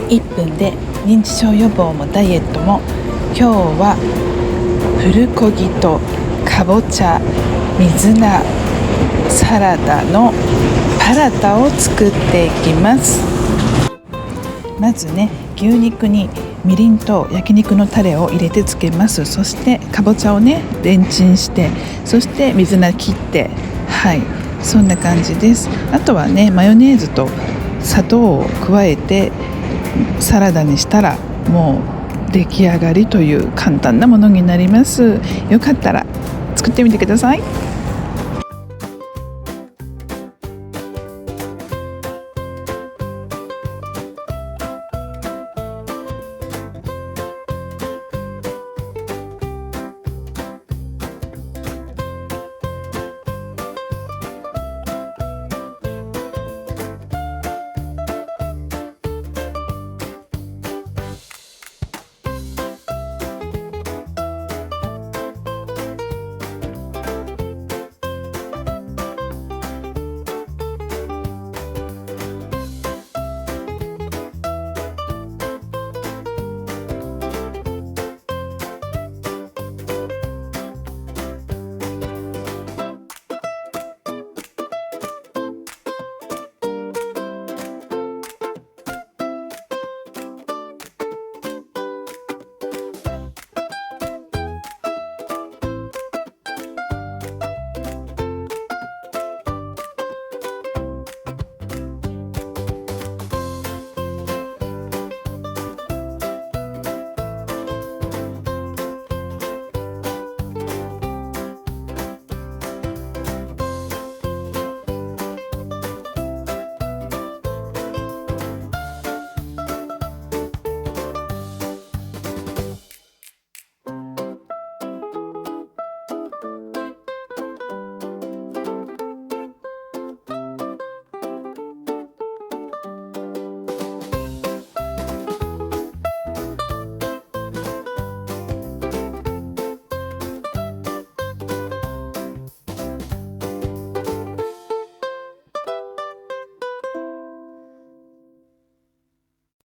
1分で認知症予防もダイエットも、今日はプルコギとかぼちゃ水菜サラダのパラタを作っていきます。まずね、牛肉にみりんと焼肉のタレを入れてつけます。そしてかぼちゃをねレンチンして、そして水菜切って、そんな感じです。あとはね、マヨネーズと砂糖を加えてサラダにしたらもう出来上がりという簡単なものになります。よかったら作ってみてください。